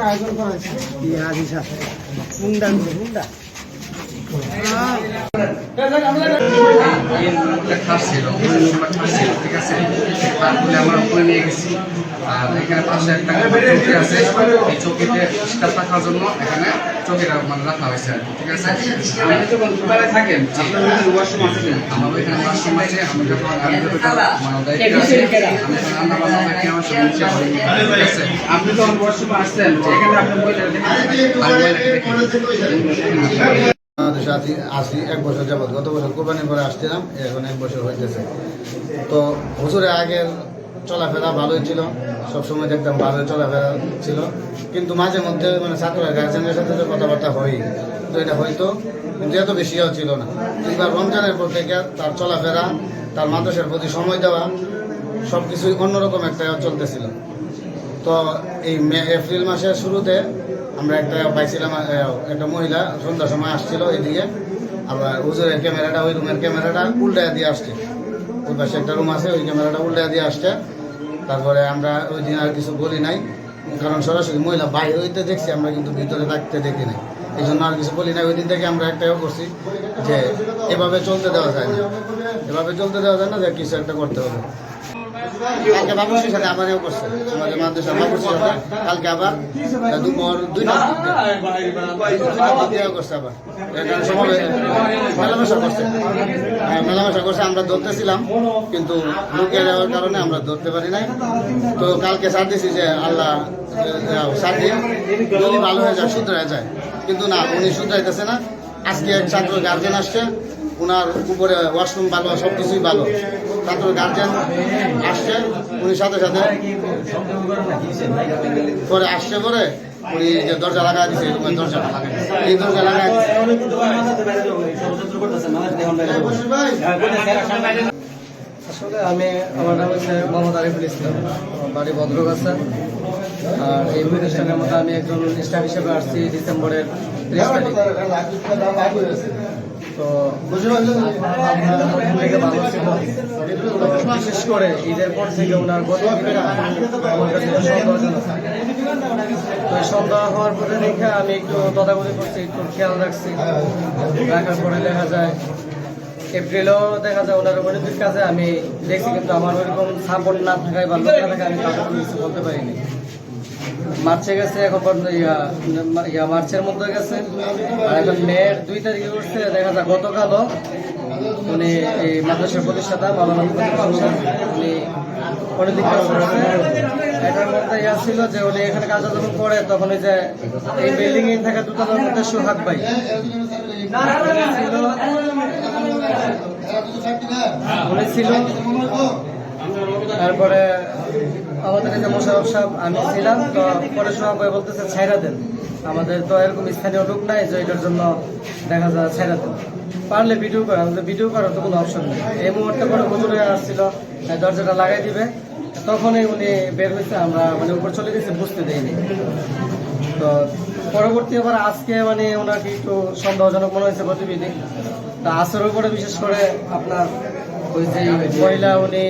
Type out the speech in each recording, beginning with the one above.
আয়োজন করা হয়েছে মুন্ডা মুন্ডা খাস ছিল ঠিক আছে, তারপরে আমরা উপরে নিয়ে গেছি। আর এখানে পাশে একটা চৌকি আছে, এই চৌকিতে স্টাফ রাখার জন্য এখানে চৌকিটা মানে রাখা হয়েছে আর কি, ঠিক আছে। আপনি যখন দুবারে থাকেন আপনার ওয়াশরুম আছে? আমার ওইখানে ওয়াশরুম আছে। আমি যখন আমার দায়িত্ব আছে, আমি রান্না বান্না থেকে আমার সব নিচে করি, ঠিক আছে। আপনি যখন ওয়াশরুমে আসছেন এখানে আপনি মহিলা আসি 1 বছর যাবৎ। গত বছর কোরবানির পরে আসছিলাম, এখন 1 বছর হইতেছে। তো হুজুরের আগের চলাফেরা ভালোই ছিল, সবসময় দেখতাম ভালোই চলাফেরা ছিল, কিন্তু মাঝে মধ্যে মানে ছাত্ররা গার্জেনের সাথে যে কথাবার্তা হয়, তো এটা হয়তো, কিন্তু এত বেশিও ছিল না। এবার রমজানের পর থেকে তার চলাফেরা, তার মাদ্রাসার প্রতি সময় দেওয়া, সব কিছুই অন্যরকম একটা চলতেছিল। তো এই এপ্রিল মাসের শুরুতে আমরা একটা পাইছিলাম, একটা মহিলা সন্ধ্যার সময় আসছিল এদিকে, আবার হুজুরের ক্যামেরাটা, ওই রুমের ক্যামেরাটা উল্টায় দিয়ে আসছে। ওই পাশে একটা রুম আছে, ওই ক্যামেরাটা উল্টায় দিয়ে আসছে। তারপরে আমরা ওই দিন আর কিছু বলি নাই, কারণ সরাসরি মহিলা বাইরে হইতে দেখছি, আমরা কিন্তু ভিতরে থাকতে দেখি নাই, এই জন্য আর কিছু বলি নাই। ওই দিন থেকে আমরা একটাও করছি যে এভাবে চলতে দেওয়া যায় না, এভাবে চলতে দেওয়া যায় না, যে কিছু একটা করতে হবে। কালকে বাবুর্চির সাথে আবারও করছে, আমাদের মাদ্রাসা বাবুর্চির সাথে কালকে আবার দুপুর 2টা করছে। আবার এখানে সময় মেলামেশা করছে, মেলামেশা করছে। আমরা ধরতেছিলাম, কিন্তু লুকিয়ে যাওয়ার কারণে আমরা ধরতে পারি নাই। তো কালকে সার দিছি যে আল্লাহ সার দিয়ে যদি ভালো হয়ে যায়, শুধরায় যায়, কিন্তু না, উনি শুধরাইতেছে না। আজকে এক ছাত্র গার্জেন আসছে, ওনার উপরে ওয়াশরুম ভালো, সব কিছুই ভালো। ছাত্র গার্জেন আসছে, উনি সাথে সাথে পরে আসছে, পরে উনি যে দরজা লাগাই দিচ্ছে, রুমের দরজা, এই দরজা লাগাই দিচ্ছে। আসলে আমার নাম হচ্ছে মোহাম্মদ আরিফুল ইসলাম, আমার বাড়ি ভদ্রগাছা। আর এই প্রতিষ্ঠানের মধ্যে আমি একজন স্টাফ হিসেবে আসছি ডিসেম্বরের 30 তারিখ। তো থেকে ভালো ছিল, বিশেষ করে ঈদের পর থেকে ওনার গতিবিধিটা আমার কাছে সন্দেহজনক। তো সন্দেহ হওয়ার পরে দেখে আমি একটু তদারকি করছি, একটু খেয়াল রাখছি। রাখার পরে দেখা যায় এপ্রিলেও দেখা যায় ওনার অনেক কাজে আমি দেখছি, কিন্তু আমার ওইরকম সাপোর্ট না থাকায় বা লোক না থাকায় আমি কাউকে কিছু বলতে পারিনি। মার্চে গেছে, এখন পর্যন্ত মার্চের মধ্যে গেছে, আর এখন মেয়ের 2 তারিখে উঠছে। দেখা যায় গতকালও উনি এই মাদ্রাসার প্রতিষ্ঠাতা মাওলানা উনি অনেক কাজ করছে। এটার মধ্যে ছিল যে উনি এখানে কাজ যখন করে, তখন ওই যে এই বিল্ডিং এ থাকা দুতলার মধ্যে সোহাগ ভাই উনি ছিল। তারপরে আমাদের এই যে মোশারফ সাহেব, আমি ছিলাম। তো পরে সোহাগ ভাই বলতেছে ছাইরা দেন, আমাদের তো এরকম স্থানীয় লোক নাই, যে এটার জন্য দেখা যায় ছাইরা দেন, পারলে ভিডিও করা। আমাদের ভিডিও করার তো কোনো অপশন নেই। এই মুহূর্তে পরে হুজুরে আসছিল, দরজাটা লাগাই দিবে, তখনই উনি বের হয়েছে। আমরা মানে উপর চলে গেছি, বুঝতে দেয়নি। তো পরবর্তী আবার আজকে মানে ওনাকে একটু সন্দেহজনক মনে হয়েছে গতিবিধি। তা আসরের উপরে বিশেষ করে আপনার ওই যে মহিলা, উনি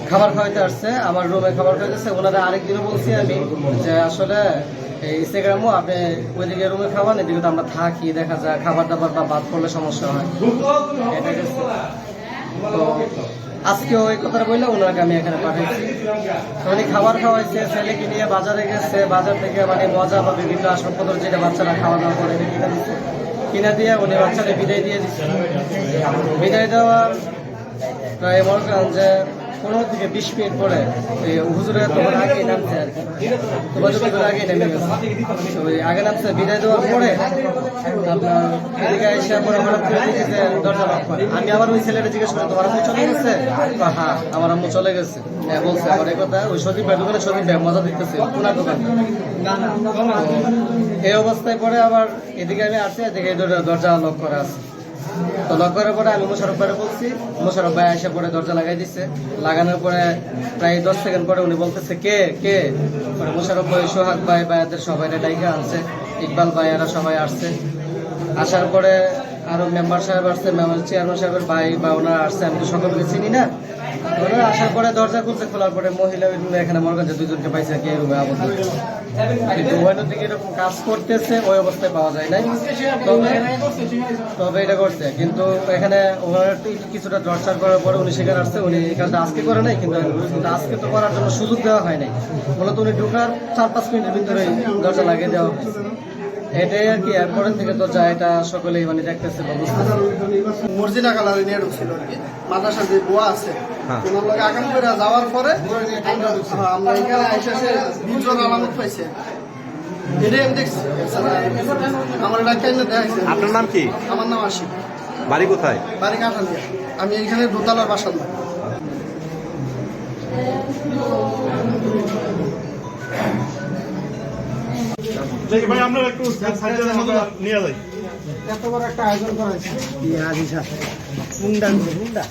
খাবার খাওয়াইতে আসছে, আমার রুমে খাবার খাওয়াইতেছে। ওনারা আরেকদিনও বলছি আমি যে আসলে এই ইনস্টাগ্রামও আপনি ওইদিকে রুমে খাওয়ান, এদিকে তো আমরা থাকি, দেখা যায় খাবার দাবার বা বাদ পড়লে সমস্যা হয়। এটা গেছে। তো আজকে ওই কথাটা বললে ওনাকে আমি এখানে পাঠাইছি। উনি খাবার খাওয়াইছে, ছেলেকে নিয়ে বাজারে গেছে, বাজার থেকে মানে মজা বা বিভিন্ন আসবাবপত্র যেটা বাচ্চারা খাওয়া দাওয়া করে কিনে দিচ্ছে, কিনা দিয়ে উনি বাচ্চাকে বিদায় দিয়ে দিচ্ছে। বিদায় দেওয়ার প্রায় মনে করেন যে 15 থেকে 20 মিনিট পরে হুজুরের তোমার আগে নামছে আর কি, তোমার আগে নেমে গেছে। ওই আগে নামছে, বিদায় দেওয়ার পরে আপনার এদিকে এসে পরে দরজা লক করে। আমি আবার ওই ছেলেটা জিজ্ঞেস করি, তোমার আম্মু চলে গেছে? হ্যাঁ, আমার আম্মু চলে গেছে। বলছে আবার এই কথা, ওই সদীপ ভাই দোকানে, সদীপ ভাই মজা দিতেছে ওনার দোকান। এই অবস্থায় পরে আবার এদিকে আমি আসছি, এদিকে দরজা লক করা আছে। তো লক করার পরে আমি মোশারফ ভাইরে বলছি, মোশারফ ভাই এসে পরে দরজা লাগাই দিচ্ছে। লাগানোর পরে প্রায় 10 সেকেন্ড পরে উনি বলতেছে কে কে। পরে মোশারফ ভাই, সোহাগ ভাই, ভাইয়াদের সবাই ডাইকা আনছে, ইকবাল ভাই, এরা সবাই আসছে। আসার পরে আরো মেম্বার সাহেব আসছে, চেয়ারম্যান সাহেবের ভাই বা ওনারা আসছে, আমি তো সকলকে চিনি না। ওনারা আসার পরে দরজা খুলছে, খোলার পরে মহিলা ওই রুমে এখানে মনে করেন দুজনকে পাইছে আর কি এই রুমে আবদ্ধ। কিন্তু ওখানে থেকে এরকম কাজ করতেছে ওই অবস্থায় পাওয়া যায় নাই, তবে এটা করছে। কিন্তু এখানে ওনার কিছুটা টর্চার করার পরে উনি সেখানে আসছে, উনি এই কাজটা আজকে করে নাই, কিন্তু আজকে তো করার জন্য সুযোগ দেওয়া হয় নাই। মূলত উনি ঢোকার 4-5 মিনিটের ভিতরে দরজা লাগিয়ে দেওয়া হয়েছে। এটাই আর কি, এরপরের থেকে তো যা এটা সকলেই মানে দেখতেছে বা বুঝতেছে। মর্জিনা কালার নিয়ে ঢুকছিল আর কি, মাদ্রাসার যে বুয়া আছে ওনার লগে আগাম করে যাওয়ার পরে আমরা এখানে এসে বিজোর আলামত পাইছে, এটাই আমি দেখছি। আমার এলাকায় এনে দেখাইছে। আপনার নাম কি? আমার নাম আশিক, বাড়ি কোথায়? বাড়ি কাঠালিয়া। আমি এখানে দোতলার বাসান্দা। ভাই আমরা একটু সাইডের মতো নিয়ে যাই। এত বড় একটা আয়োজন করা হয়েছে। মুন্ডা